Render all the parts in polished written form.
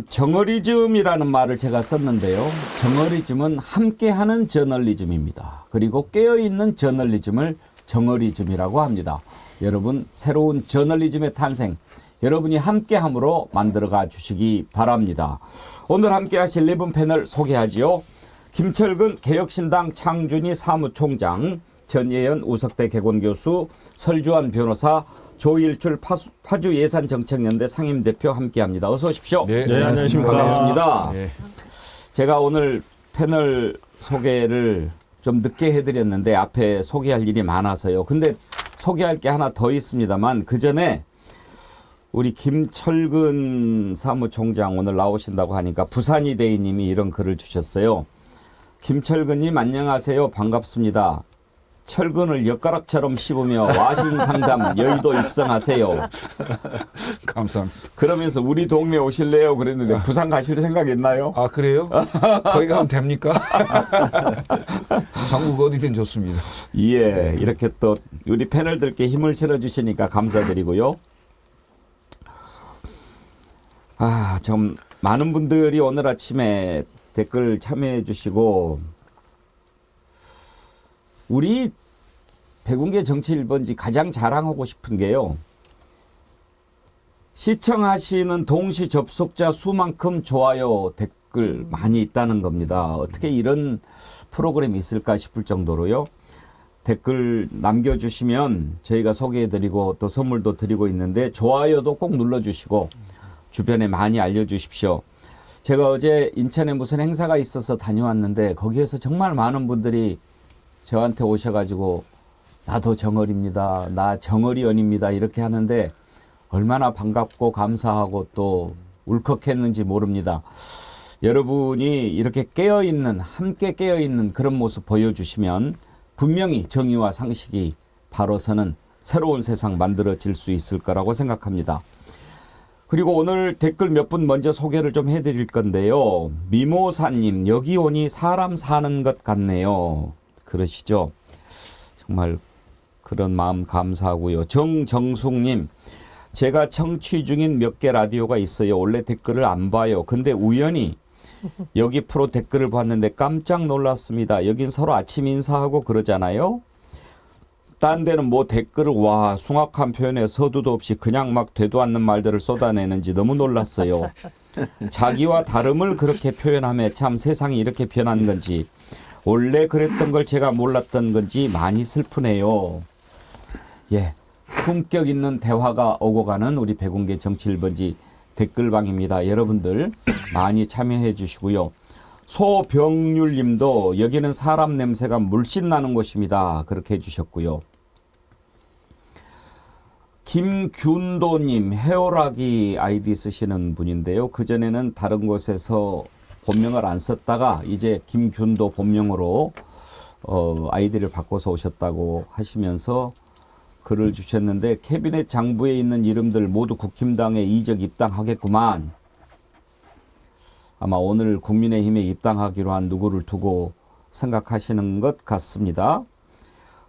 정어리즘이라는 말을 제가 썼는데요. 정어리즘은 함께하는 저널리즘입니다. 그리고 깨어있는 저널리즘을 정어리즘이라고 합니다. 여러분, 새로운 저널리즘의 탄생, 여러분이 함께함으로 만들어가 주시기 바랍니다. 오늘 함께 하실 네 분 패널 소개하지요. 김철근 개혁신당 창준희 사무총장, 전예현 우석대 개건교수, 설주환 변호사, 조일출 파주예산정책연대 상임대표 함께합니다. 어서 오십시오. 네, 안녕하십니까. 반갑습니다. 네. 제가 오늘 패널 소개를 좀 늦게 해드렸는데 앞에 소개할 일이 많아서요. 근데 소개할 게 하나 더 있습니다만 그 전에 우리 김철근 사무총장 오늘 나오신다고 하니까 부산이 대인님이 이런 글을 주셨어요. 김철근님 안녕하세요. 반갑습니다. 철근을 엿가락처럼 씹으며 와신상담 여의도 입성하세요. 감사합니다. 그러면서 우리 동네 오실래요? 그랬는데 부산 가실 생각 있나요? 아, 그래요? 거기 가면 됩니까? 전국 어디든 좋습니다. 예, 이렇게 또 우리 패널들께 힘을 실어주시니까 감사드리고요. 좀 많은 분들이 오늘 아침에 댓글 참여해 주시고 우리 백운계 정치 1번지 가장 자랑하고 싶은 게요. 시청하시는 동시 접속자 수만큼 좋아요 댓글 많이 있다는 겁니다. 어떻게 이런 프로그램이 있을까 싶을 정도로요. 댓글 남겨주시면 저희가 소개해드리고 또 선물도 드리고 있는데 좋아요도 꼭 눌러주시고 주변에 많이 알려주십시오. 제가 어제 인천에 무슨 행사가 있어서 다녀왔는데 거기에서 정말 많은 분들이 저한테 오셔가지고 나도 정어리입니다. 나 정어리언입니다. 이렇게 하는데 얼마나 반갑고 감사하고 또 울컥했는지 모릅니다. 여러분이 이렇게 깨어있는 함께 깨어있는 그런 모습 보여주시면 분명히 정의와 상식이 바로 서는 새로운 세상 만들어질 수 있을 거라고 생각합니다. 그리고 오늘 댓글 몇 분 먼저 소개를 좀 해드릴 건데요. 미모사님 여기 오니 사람 사는 것 같네요. 그러시죠. 정말 그런 마음 감사하고요. 정정숙님 제가 청취 중인 몇 개 라디오가 있어요. 원래 댓글을 안 봐요. 근데 우연히 여기 프로 댓글을 봤는데 깜짝 놀랐습니다. 여긴 서로 아침 인사하고 그러잖아요. 딴 데는 뭐 댓글을 와 숭악한 표현에 서두도 없이 그냥 막 되도 않는 말들을 쏟아내는지 너무 놀랐어요. 자기와 다름을 그렇게 표현하며 참 세상이 이렇게 변한 건지 원래 그랬던 걸 제가 몰랐던 건지 많이 슬프네요. 예, 품격 있는 대화가 오고 가는 우리 백운계 정치 1번지 댓글방입니다. 여러분들 많이 참여해 주시고요. 소병률 님도 여기는 사람 냄새가 물씬 나는 곳입니다. 그렇게 해주셨고요. 김균도님 해오라기 아이디 쓰시는 분인데요. 그전에는 다른 곳에서 본명을 안 썼다가 이제 김균도 본명으로 아이디를 바꿔서 오셨다고 하시면서 글을 주셨는데 캐비넷 장부에 있는 이름들 모두 국힘당에 이적 입당하겠구만. 아마 오늘 국민의힘에 입당하기로 한 누구를 두고 생각하시는 것 같습니다.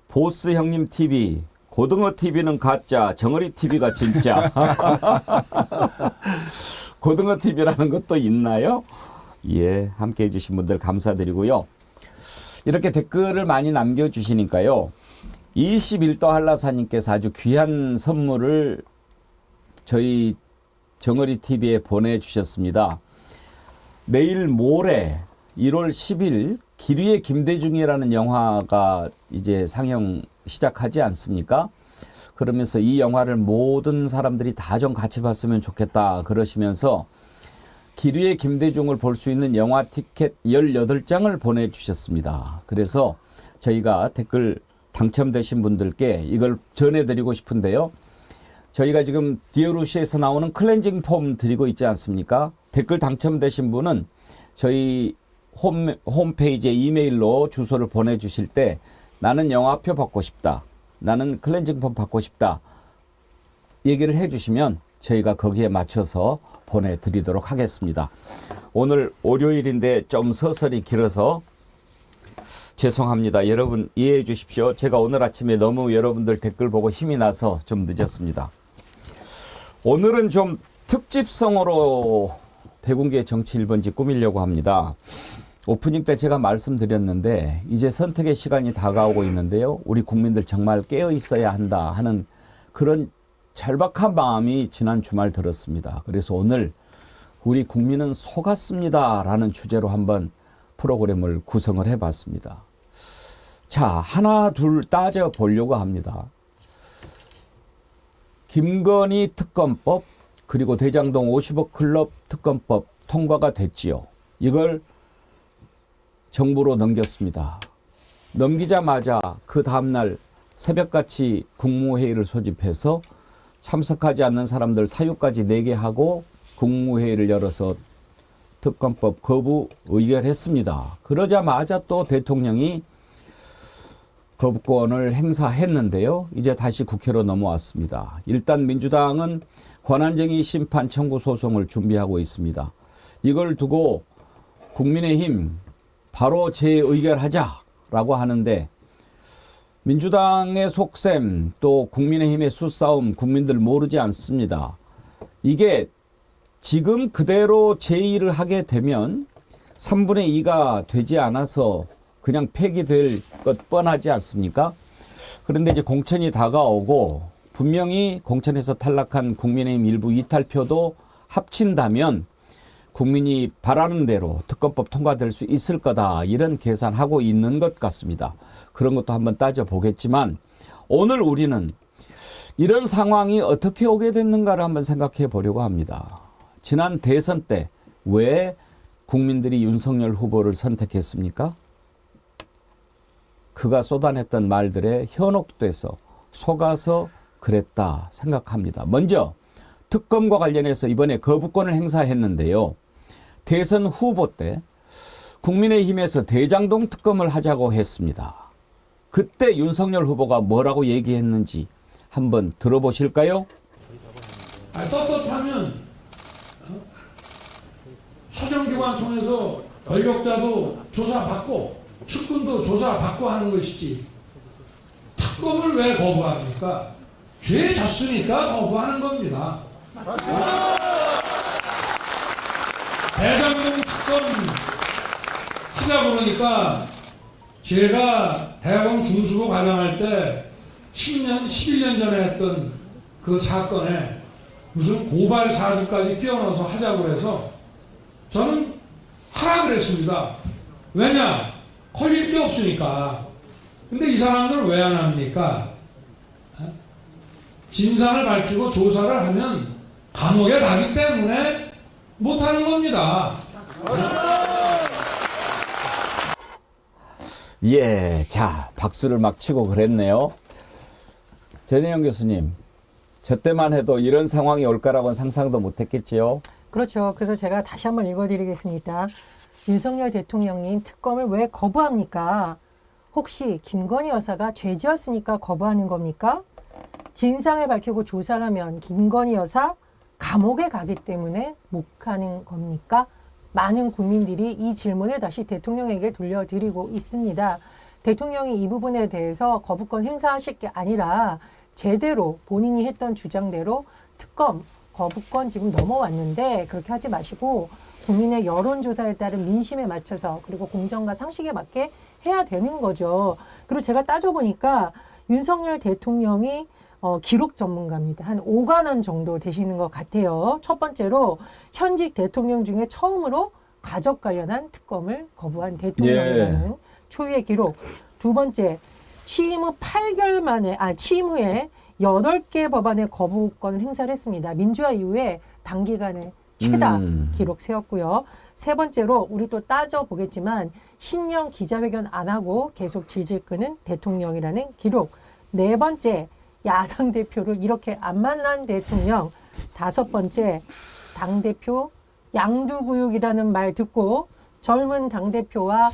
보스 형님 TV, 고등어 TV는 가짜, 정어리 TV가 진짜. 고등어 TV라는 것도 있나요? 예, 함께 해주신 분들 감사드리고요. 이렇게 댓글을 많이 남겨주시니까요. 21도 한라사님께서 아주 귀한 선물을 저희 정어리 TV에 보내주셨습니다. 내일 모레 1월 10일 기류의 김대중이라는 영화가 이제 상영 시작하지 않습니까? 그러면서 이 영화를 모든 사람들이 다 좀 같이 봤으면 좋겠다 그러시면서 기류의 김대중을 볼 수 있는 영화 티켓 18장을 보내주셨습니다. 그래서 저희가 댓글 당첨되신 분들께 이걸 전해드리고 싶은데요. 저희가 지금 디어루시에서 나오는 클렌징 폼 드리고 있지 않습니까? 댓글 당첨되신 분은 저희 홈페이지에 이메일로 주소를 보내주실 때 나는 영화표 받고 싶다. 나는 클렌징 폼 받고 싶다. 얘기를 해주시면 저희가 거기에 맞춰서 보내드리도록 하겠습니다. 오늘 월요일인데 좀 서설이 길어서 죄송합니다. 여러분 이해해 주십시오. 제가 오늘 아침에 너무 여러분들 댓글 보고 힘이 나서 좀 늦었습니다. 오늘은 좀 특집성으로 백운기의 정치 1번지 꾸미려고 합니다. 오프닝 때 제가 말씀드렸는데 이제 선택의 시간이 다가오고 있는데요. 우리 국민들 정말 깨어 있어야 한다 하는 그런 절박한 마음이 지난 주말 들었습니다. 그래서 오늘 우리 국민은 속았습니다 라는 주제로 한번 프로그램을 구성을 해봤습니다. 자, 하나 둘 따져보려고 합니다. 김건희 특검법 그리고 대장동 50억 클럽 특검법 통과가 됐지요. 이걸 정부로 넘겼습니다. 넘기자마자 그 다음날 새벽같이 국무회의를 소집해서 참석하지 않는 사람들 사유까지 내게 하고 국무회의를 열어서 특검법 거부 의결했습니다. 그러자마자 또 대통령이 거부권을 행사했는데요. 이제 다시 국회로 넘어왔습니다. 일단 민주당은 권한쟁의 심판 청구 소송을 준비하고 있습니다. 이걸 두고 국민의힘 바로 재의결하자라고 하는데 민주당의 속셈 또 국민의힘의 수싸움 국민들 모르지 않습니다. 이게 지금 그대로 재의를 하게 되면 3분의 2가 되지 않아서 그냥 폐기될 것 뻔하지 않습니까? 그런데 이제 공천이 다가오고 분명히 공천에서 탈락한 국민의힘 일부 이탈표도 합친다면 국민이 바라는 대로 특검법 통과될 수 있을 거다 이런 계산하고 있는 것 같습니다. 그런 것도 한번 따져보겠지만 오늘 우리는 이런 상황이 어떻게 오게 됐는가를 한번 생각해 보려고 합니다. 지난 대선 때 왜 국민들이 윤석열 후보를 선택했습니까? 그가 쏟아냈던 말들에 현혹돼서 속아서 그랬다 생각합니다. 먼저 특검과 관련해서 이번에 거부권을 행사했는데요. 대선 후보 때 국민의힘에서 대장동 특검을 하자고 했습니다. 그때 윤석열 후보가 뭐라고 얘기했는지 한번 들어보실까요? 떳떳하면 사정기관 통해서 권력자도 조사받고 측근도 조사받고 하는 것이지 특검을 왜 거부합니까? 죄 졌으니까 거부하는 겁니다. 대장동 특검 하자고 그러니까 제가 대학원 중수부 과장할 때 11년 전에 했던 그 사건에 무슨 고발 사주까지 끼워넣어서 하자고 해서 저는 하라 그랬습니다. 왜냐? 걸릴 게 없으니까. 근데 이 사람들은 왜 안 합니까? 진상을 밝히고 조사를 하면 감옥에 가기 때문에 못하는 겁니다. 예, 자, 박수를 막 치고 그랬네요. 전혜영 교수님, 저 때만 해도 이런 상황이 올 거라고는 상상도 못했겠지요. 그렇죠. 그래서 제가 다시 한번 읽어드리겠습니다. 윤석열 대통령님 특검을 왜 거부합니까? 혹시 김건희 여사가 죄지었으니까 거부하는 겁니까? 진상을 밝히고 조사를 하면 김건희 여사 감옥에 가기 때문에 못 가는 겁니까? 많은 국민들이 이 질문을 다시 대통령에게 돌려드리고 있습니다. 대통령이 이 부분에 대해서 거부권 행사하실 게 아니라 제대로 본인이 했던 주장대로 특검 거부권 지금 넘어왔는데 그렇게 하지 마시고 국민의 여론조사에 따른 민심에 맞춰서 그리고 공정과 상식에 맞게 해야 되는 거죠. 그리고 제가 따져보니까 윤석열 대통령이 기록 전문가입니다. 한 5관원 정도 되시는 것 같아요. 첫 번째로 현직 대통령 중에 처음으로 가족 관련한 특검을 거부한 대통령이라는 초유의 기록. 두 번째, 취임 후 8개월 만에, 취임 후에 8개 법안의 거부권을 행사를 했습니다. 민주화 이후에 단기간에 최다 기록 세웠고요. 세 번째로 우리 또 따져보겠지만 신년 기자회견 안 하고 계속 질질 끄는 대통령이라는 기록. 네 번째, 야당 대표를 이렇게 안 만난 대통령. 다섯 번째, 당대표 양두구육이라는 말 듣고 젊은 당대표와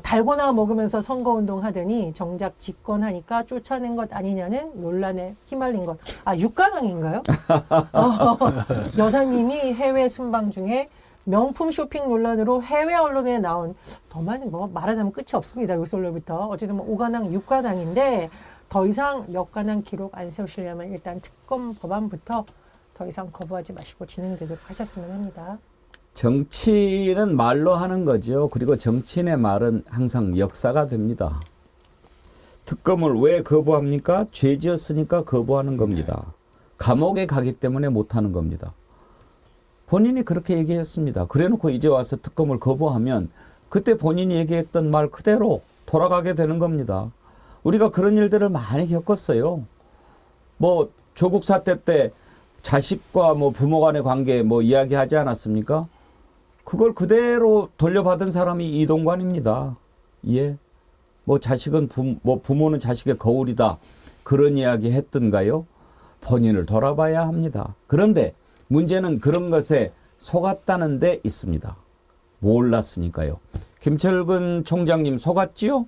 달고나 먹으면서 선거운동 하더니 정작 집권하니까 쫓아낸 것 아니냐는 논란에 휘말린 것. 육가당인가요? 여사님이 해외 순방 중에 명품 쇼핑 논란으로 해외 언론에 나온 더 많이 말하자면 끝이 없습니다. 요솔로부터. 어쨌든 5관왕, 6관왕인데 더 이상 몇 관왕 기록 안 세우시려면 일단 특검 법안부터 더 이상 거부하지 마시고 진행되도록 하셨으면 합니다. 정치는 말로 하는 거죠. 그리고 정치인의 말은 항상 역사가 됩니다. 특검을 왜 거부합니까? 죄 지었으니까 거부하는 겁니다. 감옥에 가기 때문에 못하는 겁니다. 본인이 그렇게 얘기했습니다. 그래놓고 이제 와서 특검을 거부하면 그때 본인이 얘기했던 말 그대로 돌아가게 되는 겁니다. 우리가 그런 일들을 많이 겪었어요. 뭐 조국 사태 때 자식과 뭐 부모 간의 관계 뭐 이야기하지 않았습니까? 그걸 그대로 돌려받은 사람이 이동관입니다. 예. 뭐 자식은 부모는 자식의 거울이다. 그런 이야기 했던가요? 본인을 돌아봐야 합니다. 그런데 문제는 그런 것에 속았다는 데 있습니다. 몰랐으니까요. 김철근 총장님 속았지요?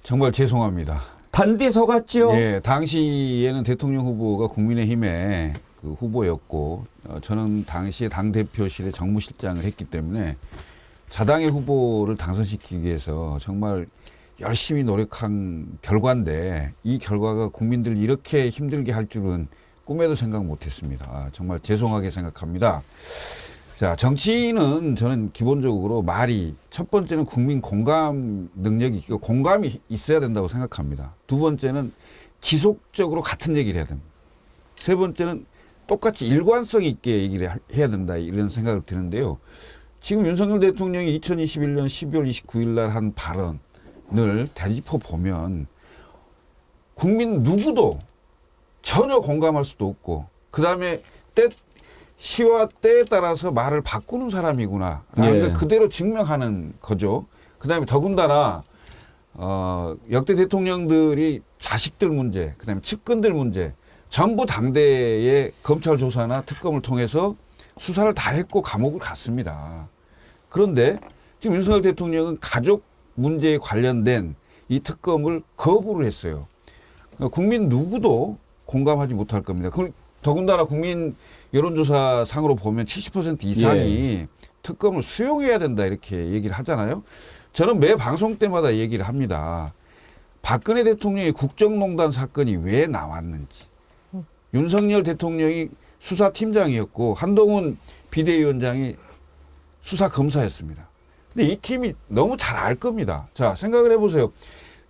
정말 죄송합니다. 단디 속았지요? 예, 당시에는 대통령 후보가 국민의힘의 그 후보였고 저는 당시에 당대표실의 정무실장을 했기 때문에 자당의 후보를 당선시키기 위해서 정말 열심히 노력한 결과인데 이 결과가 국민들을 이렇게 힘들게 할 줄은 꿈에도 생각 못했습니다. 정말 죄송하게 생각합니다. 자, 정치인은 저는 기본적으로 말이 첫 번째는 국민 공감 능력이 있고 공감이 있어야 된다고 생각합니다. 두 번째는 지속적으로 같은 얘기를 해야 됩니다. 세 번째는 똑같이 일관성 있게 얘기를 해야 된다 이런 생각을 드는데요. 지금 윤석열 대통령이 2021년 12월 29일 날 한 발언을 되짚어 보면 국민 누구도 전혀 공감할 수도 없고 그다음에 시와 때에 따라서 말을 바꾸는 사람이구나 라는 걸 그대로 증명하는 거죠. 그다음에 더군다나 역대 대통령들이 자식들 문제, 그다음에 측근들 문제 전부 당대의 검찰 조사나 특검을 통해서 수사를 다 했고 감옥을 갔습니다. 그런데 지금 윤석열 대통령은 가족 문제에 관련된 이 특검을 거부를 했어요. 국민 누구도 공감하지 못할 겁니다. 더군다나 국민 여론조사 상으로 보면 70% 이상이 특검을 수용해야 된다 이렇게 얘기를 하잖아요. 저는 매 방송 때마다 얘기를 합니다. 박근혜 대통령의 국정농단 사건이 왜 나왔는지. 윤석열 대통령이 수사팀장이었고 한동훈 비대위원장이 수사검사였습니다. 근데 이 팀이 너무 잘 알 겁니다. 자, 생각을 해보세요.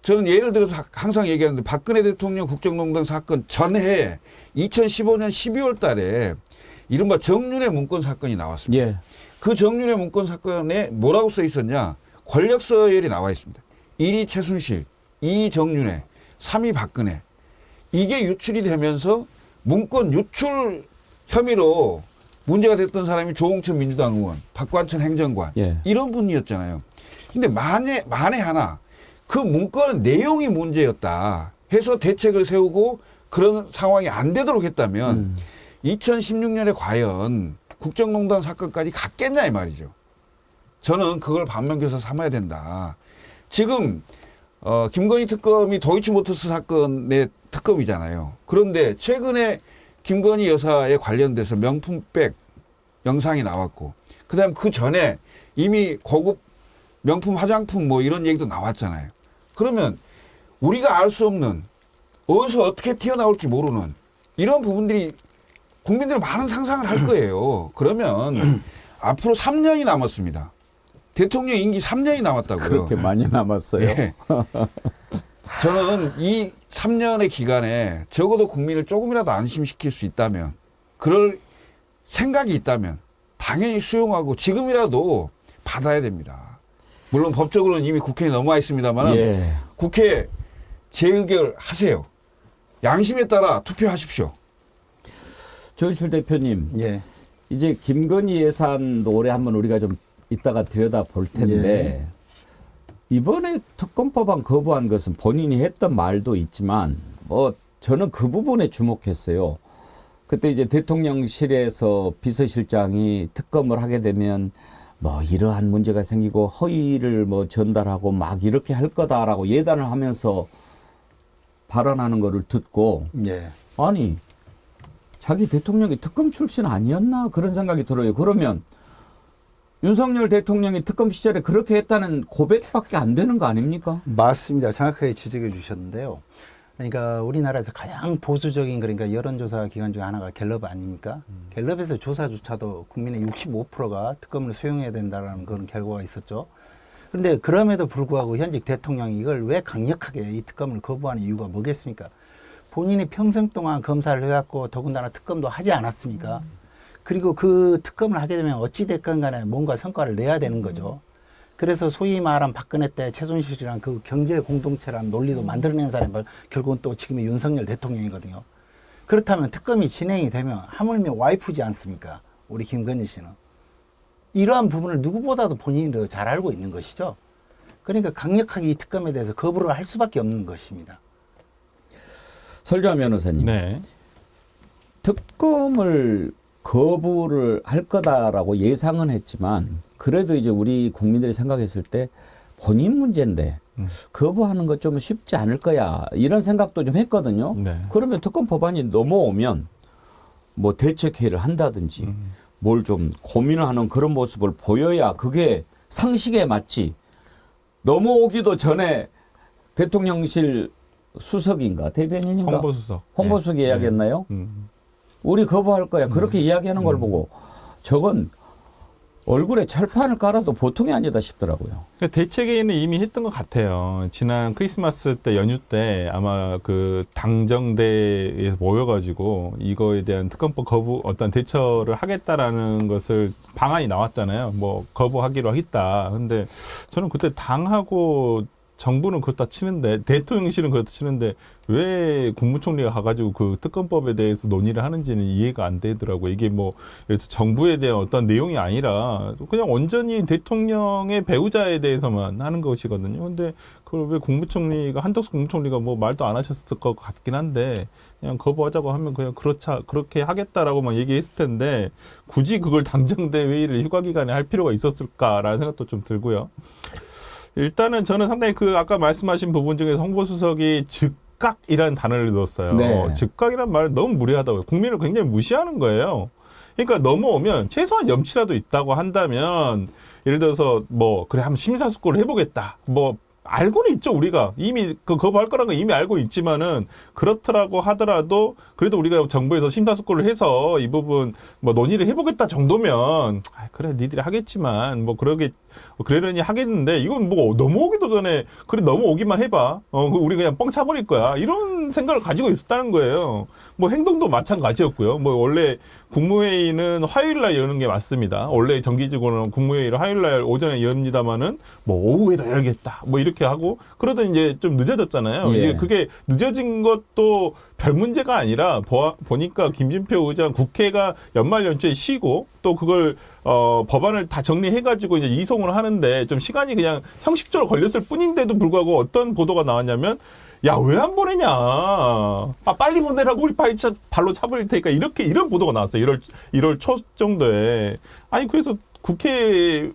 저는 예를 들어서 항상 얘기하는데 박근혜 대통령 국정농단 사건 전해 2015년 12월 달에 이른바 정윤회 문건 사건이 나왔습니다. 예. 그 정윤회 문건 사건에 뭐라고 써 있었냐. 권력 서열이 나와 있습니다. 1위 최순실, 2위 정윤회, 3위 박근혜. 이게 유출이 되면서 문건 유출 혐의로 문제가 됐던 사람이 조홍천 민주당 의원, 박관천 행정관 이런 분이었잖아요. 근데 만에 하나 그 문건은 내용이 문제였다 해서 대책을 세우고 그런 상황이 안 되도록 했다면 2016년에 과연 국정농단 사건까지 갔겠냐 이 말이죠. 저는 그걸 반면교사 삼아야 된다. 지금 김건희 특검이 도이치모터스 사건의 특검이잖아요. 그런데 최근에 김건희 여사에 관련돼서 명품백 영상이 나왔고 그다음 그 전에 이미 고급 명품 화장품 뭐 이런 얘기도 나왔잖아요. 그러면 우리가 알 수 없는 어디서 어떻게 튀어나올지 모르는 이런 부분들이 국민들은 많은 상상을 할 거예요. 그러면 앞으로 3년이 남았습니다. 대통령 임기 3년이 남았다고요. 그렇게 많이 남았어요. 예. 저는 이 3년의 기간에 적어도 국민을 조금이라도 안심시킬 수 있다면 그럴 생각이 있다면 당연히 수용하고 지금이라도 받아야 됩니다. 물론 법적으로는 이미 국회에 넘어와 있습니다만 국회 재의결하세요. 양심에 따라 투표하십시오. 조일출 대표님, 예. 이제 김건희 예산도 올해 한번 우리가 좀 이따가 들여다 볼 텐데 이번에 특검법안 거부한 것은 본인이 했던 말도 있지만 뭐 저는 그 부분에 주목했어요. 그때 이제 대통령실에서 비서실장이 특검을 하게 되면 뭐 이러한 문제가 생기고 허위를 뭐 전달하고 막 이렇게 할 거다라고 예단을 하면서 발언하는 거를 듣고 아니 자기 대통령이 특검 출신 아니었나 그런 생각이 들어요. 그러면 윤석열 대통령이 특검 시절에 그렇게 했다는 고백밖에 안 되는 거 아닙니까? 맞습니다. 정확하게 지적해 주셨는데요. 그러니까 우리나라에서 가장 보수적인 그러니까 여론조사 기관 중에 하나가 갤럽 아닙니까? 갤럽에서 조사조차도 국민의 65%가 특검을 수용해야 된다는 그런 결과가 있었죠. 그런데 그럼에도 불구하고 현직 대통령이 이걸 왜 강력하게 이 특검을 거부하는 이유가 뭐겠습니까? 본인이 평생 동안 검사를 해왔고 더군다나 특검도 하지 않았습니까? 그리고 그 특검을 하게 되면 어찌됐건 간에 뭔가 성과를 내야 되는 거죠. 그래서 소위 말한 박근혜 때 최순실이란 그 경제 공동체란 논리도 만들어낸 사람이 결국은 또 지금의 윤석열 대통령이거든요. 그렇다면 특검이 진행이 되면 하물며 와이프지 않습니까? 우리 김건희 씨는. 이러한 부분을 누구보다도 본인이 더 잘 알고 있는 것이죠. 그러니까 강력하게 이 특검에 대해서 거부를 할 수밖에 없는 것입니다. 설주한 변호사님. 네. 특검을 거부를 할 거다라고 예상은 했지만 그래도 이제 우리 국민들이 생각했을 때 본인 문제인데 거부하는 것 좀 쉽지 않을 거야 이런 생각도 좀 했거든요. 네. 그러면 특검 법안이 넘어오면 뭐 대책회의를 한다든지 뭘 좀 고민을 하는 그런 모습을 보여야 그게 상식에 맞지. 넘어오기도 전에 대통령실 수석인가 대변인인가 홍보수석. 홍보수석이 네. 이야기했나요? 네. 우리 거부할 거야. 그렇게 이야기하는 걸 보고 저건 얼굴에 철판을 깔아도 보통이 아니다 싶더라고요. 그러니까 대책회의는 이미 했던 것 같아요. 지난 크리스마스 때 연휴 때 아마 그 당정대에서 모여가지고 이거에 대한 특검법 거부 어떤 대처를 하겠다라는 것을 방안이 나왔잖아요. 뭐 거부하기로 하겠다. 근데 저는 그때 당하고 정부는 그렇다 치는데 대통령실은 그렇다 치는데 왜 국무총리가 가가지고 그 특검법에 대해서 논의를 하는지는 이해가 안 되더라고요. 이게 뭐 예를 들어 정부에 대한 어떤 내용이 아니라 그냥 온전히 대통령의 배우자에 대해서만 하는 것이거든요. 근데 그걸 왜 국무총리가 한덕수 국무총리가 뭐 말도 안 하셨을 것 같긴 한데 그냥 거부하자고 하면 그냥 그렇게 하겠다라고만 얘기했을 텐데 굳이 그걸 당정대 회의를 휴가 기간에 할 필요가 있었을까라는 생각도 좀 들고요. 일단은 저는 상당히 그 아까 말씀하신 부분 중에서 홍보수석이 즉각이라는 단어를 넣었어요. 네. 즉각이라는 말은 너무 무례하다고요. 국민을 굉장히 무시하는 거예요. 그러니까 넘어오면 최소한 염치라도 있다고 한다면 예를 들어서 뭐 그래 한번 심사숙고를 해보겠다. 뭐 알고는 있죠 우리가 이미 그 거부할 거라는 거 이미 알고 있지만은 그렇더라고 하더라도 그래도 우리가 정부에서 심사숙고를 해서 이 부분 뭐 논의를 해보겠다 정도면 그래 니들이 하겠지만 뭐 그러려니 하겠는데 이건 뭐 넘어오기도 전에 그래 넘어오기만 해봐 우리 그냥 뻥 차버릴 거야 이런 생각을 가지고 있었다는 거예요. 뭐 행동도 마찬가지였고요. 뭐 원래 국무회의는 화요일날 여는 게 맞습니다. 원래 정기적으로는 국무회의를 화요일날 오전에 엽니다마는 뭐 오후에도 열겠다 뭐 이렇게 하고 그러다 이제 좀 늦어졌잖아요. 예. 이게 그게 늦어진 것도 별 문제가 아니라 보니까 김진표 의장 국회가 연말 연초에 쉬고 또 그걸 법안을 다 정리해가지고 이제 이송을 하는데 좀 시간이 그냥 형식적으로 걸렸을 뿐인데도 불구하고 어떤 보도가 나왔냐면 야, 왜 안 보내냐. 빨리 보내라고 우리 발로 차버릴 테니까 이런 보도가 나왔어요. 1월 초 정도에. 아니, 그래서 국회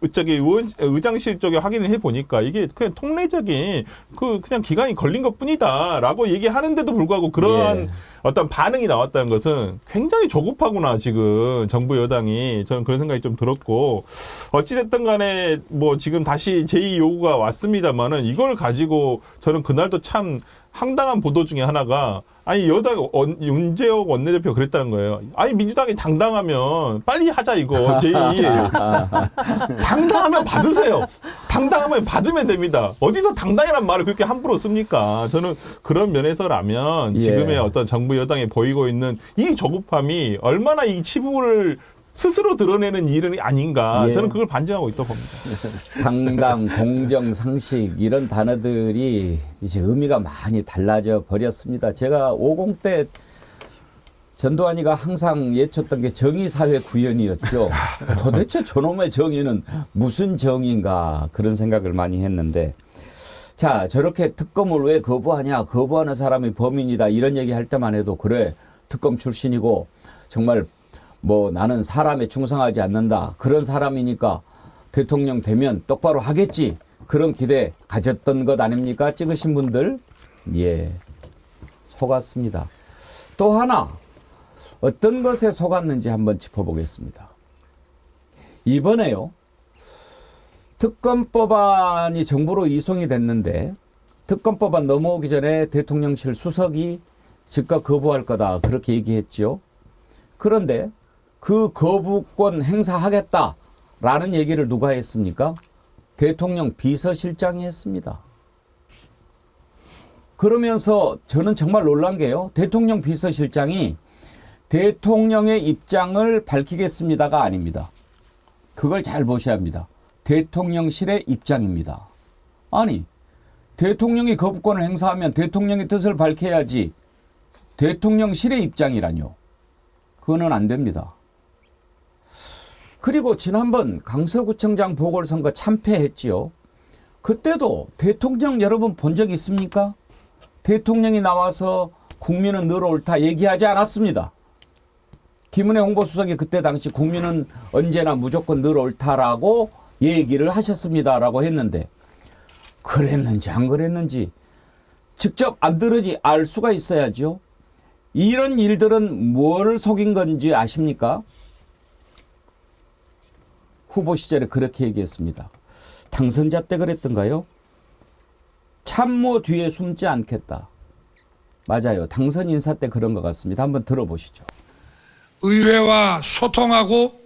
의장실 쪽에 확인을 해보니까 이게 그냥 통례적인 그냥 기간이 걸린 것 뿐이다라고 얘기하는데도 불구하고 그러한 예. 어떤 반응이 나왔다는 것은 굉장히 조급하구나 지금 정부 여당이 저는 그런 생각이 좀 들었고 어찌됐든 간에 뭐 지금 다시 제2 요구가 왔습니다만은 이걸 가지고 저는 그날도 참 황당한 보도 중에 하나가 아니 여당 윤재옥 원내대표가 그랬다는 거예요. 아니 민주당이 당당하면 빨리 하자 이거 제2 당당하면 받으세요. 당당하면 받으면 됩니다. 어디서 당당이란 말을 그렇게 함부로 씁니까? 저는 그런 면에서라면 지금의 어떤 정부 여당에 보이고 있는 이 조급함이 얼마나 이 치부를 스스로 드러내는 일은 아닌가. 예. 저는 그걸 반증하고 있다고 봅니다. 당당, 공정, 상식 이런 단어들이 이제 의미가 많이 달라져 버렸습니다. 제가 50 때 전두환이가 항상 예쳤던 게 정의사회 구현이었죠. 도대체 저놈의 정의는 무슨 정의인가 그런 생각을 많이 했는데 자 저렇게 특검을 왜 거부하냐 거부하는 사람이 범인이다 이런 얘기 할 때만 해도 그래 특검 출신이고 정말 뭐 나는 사람에 충성하지 않는다. 그런 사람이니까 대통령 되면 똑바로 하겠지. 그런 기대 가졌던 것 아닙니까? 찍으신 분들. 예. 속았습니다. 또 하나 어떤 것에 속았는지 한번 짚어보겠습니다. 이번에요. 특검법안이 정부로 이송이 됐는데 특검법안 넘어오기 전에 대통령실 수석이 즉각 거부할 거다 그렇게 얘기했죠. 그런데 그 거부권 행사하겠다라는 얘기를 누가 했습니까? 대통령 비서실장이 했습니다. 그러면서 저는 정말 놀란 게요. 대통령 비서실장이 대통령의 입장을 밝히겠습니다가 아닙니다. 그걸 잘 보셔야 합니다. 대통령실의 입장입니다. 아니, 대통령이 거부권을 행사하면 대통령의 뜻을 밝혀야지 대통령실의 입장이라뇨. 그거는 안 됩니다. 그리고 지난번 강서구청장 보궐선거 참패했지요. 그때도 대통령 여러분 본 적 있습니까? 대통령이 나와서 국민은 늘 옳다 얘기하지 않았습니다. 김은혜 홍보수석이 그때 당시 국민은 언제나 무조건 늘 옳다라고 얘기를 하셨습니다라고 했는데 그랬는지 안 그랬는지 직접 안 들으니 알 수가 있어야죠. 이런 일들은 뭘 속인 건지 아십니까? 후보 시절에 그렇게 얘기했습니다. 당선자 때 그랬던가요? 참모 뒤에 숨지 않겠다. 맞아요. 당선 인사 때 그런 것 같습니다. 한번 들어보시죠. 의회와 소통하고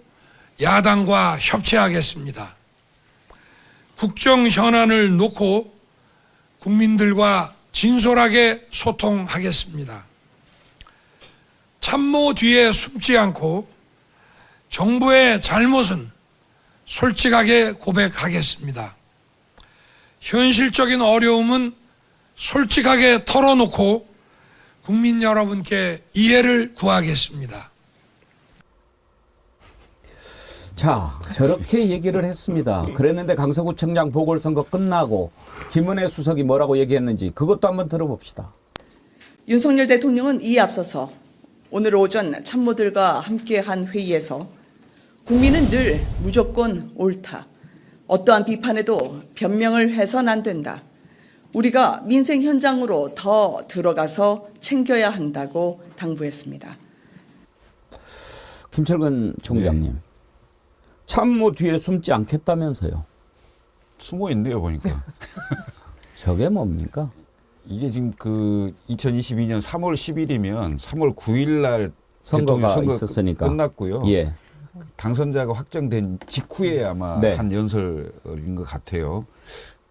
야당과 협치하겠습니다. 국정 현안을 놓고 국민들과 진솔하게 소통하겠습니다. 참모 뒤에 숨지 않고 정부의 잘못은 솔직하게 고백하겠습니다. 현실적인 어려움은 솔직하게 털어놓고 국민 여러분께 이해를 구하겠습니다. 자, 저렇게 얘기를 했습니다. 그랬는데 강서구청장 보궐선거 끝나고 김은혜 수석이 뭐라고 얘기했는지 그것도 한번 들어봅시다. 윤석열 대통령은 이에 앞서서 오늘 오전 참모들과 함께한 회의에서 국민은 늘 무조건 옳다. 어떠한 비판에도 변명을 해선 안 된다. 우리가 민생 현장으로 더 들어가서 챙겨야 한다고 당부했습니다. 김철근 총장님. 참모 뒤에 숨지 않겠다면서요. 숨어 있네요, 보니까. 저게 뭡니까? 이게 지금 그 2022년 3월 10일이면 3월 9일 날 선거가 대통령 선거 있었으니까. 끝났고요. 예. 당선자가 확정된 직후에 아마 네. 한 연설인 것 같아요.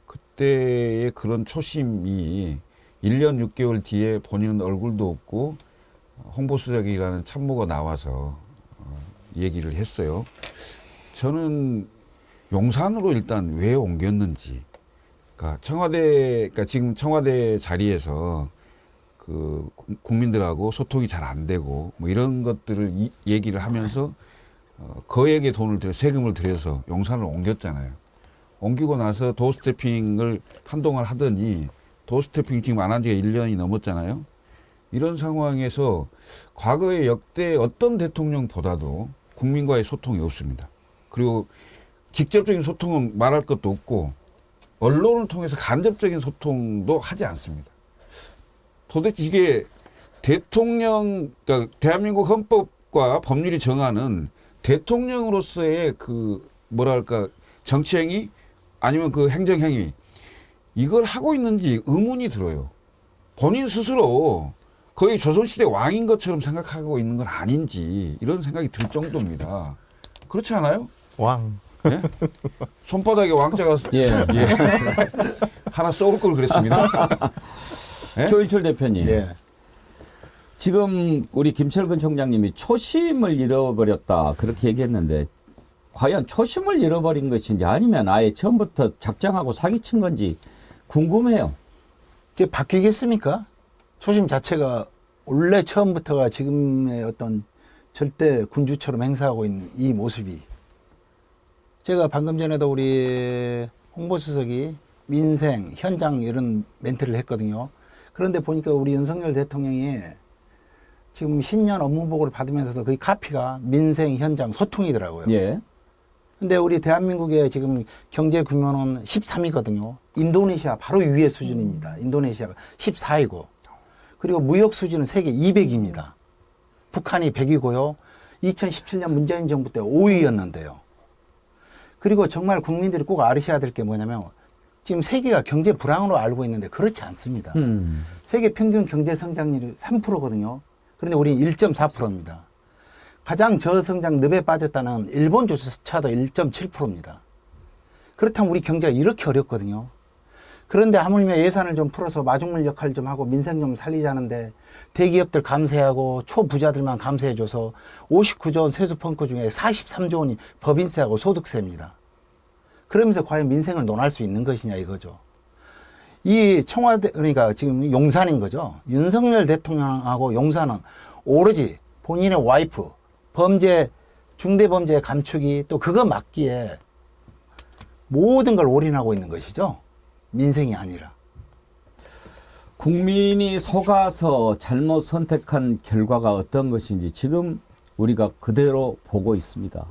그때의 그런 초심이 1년 6개월 뒤에 본인은 얼굴도 없고 홍보수석이라는 참모가 나와서 얘기를 했어요. 저는 용산으로 일단 왜 옮겼는지, 그러니까 그러니까 지금 청와대 자리에서 그 국민들하고 소통이 잘 안 되고 뭐 이런 것들을 얘기를 하면서 거액의 돈을 들여 세금을 들여서 용산을 옮겼잖아요. 옮기고 나서 도스태핑을 한동안 하더니 도스태핑 지금 안 한 지가 1년이 넘었잖아요. 이런 상황에서 과거에 역대 어떤 대통령보다도 국민과의 소통이 없습니다. 그리고 직접적인 소통은 말할 것도 없고 언론을 통해서 간접적인 소통도 하지 않습니다. 도대체 이게 그러니까 대한민국 헌법과 법률이 정하는 대통령으로서의 그 뭐랄까 정치행위 아니면 그 행정행위 이걸 하고 있는지 의문이 들어요. 본인 스스로 거의 조선시대 왕인 것처럼 생각하고 있는 건 아닌지 이런 생각이 들 정도입니다. 그렇지 않아요? 왕. 예? 손바닥에 왕자가 예. 예. 하나 써올 걸 그랬습니다. 예? 조일철 대표님. 예. 지금 우리 김철근 총장님이 초심을 잃어버렸다 그렇게 얘기했는데 과연 초심을 잃어버린 것인지 아니면 아예 처음부터 작정하고 사기친 건지 궁금해요. 이게 바뀌겠습니까? 초심 자체가 원래 처음부터가 지금의 어떤 절대 군주처럼 행사하고 있는 이 모습이, 제가 방금 전에도 우리 홍보수석이 민생, 현장 이런 멘트를 했거든요. 그런데 보니까 우리 윤석열 대통령이 지금 신년 업무보고를 받으면서도 거의 카피가 민생, 현장, 소통이더라고요. 예. 근데 우리 대한민국의 지금 경제 규모는 13위거든요. 인도네시아 바로 위의 수준입니다. 인도네시아가 14위고. 그리고 무역 수준은 세계 200위입니다. 북한이 100위고요. 2017년 문재인 정부 때 5위였는데요. 그리고 정말 국민들이 꼭 알으셔야 될 게 뭐냐면 지금 세계가 경제 불황으로 알고 있는데 그렇지 않습니다. 세계 평균 경제 성장률이 3%거든요. 그런데 우리는 1.4%입니다. 가장 저성장 늪에 빠졌다는 일본조차도 1.7%입니다. 그렇다면 우리 경제가 이렇게 어렵거든요. 그런데 하물며 예산을 좀 풀어서 마중물 역할 좀 하고 민생 좀 살리자는데 대기업들 감세하고 초부자들만 감세해줘서 59조 원 세수 펑크 중에 43조 원이 법인세하고 소득세입니다. 그러면서 과연 민생을 논할 수 있는 것이냐 이거죠. 이 청와대, 그러니까 지금 용산인 거죠. 윤석열 대통령하고 용산은 오로지 본인의 와이프, 범죄, 중대범죄 감축이 또 그거 막기에 모든 걸 올인하고 있는 것이죠. 민생이 아니라. 국민이 속아서 잘못 선택한 결과가 어떤 것인지 지금 우리가 그대로 보고 있습니다.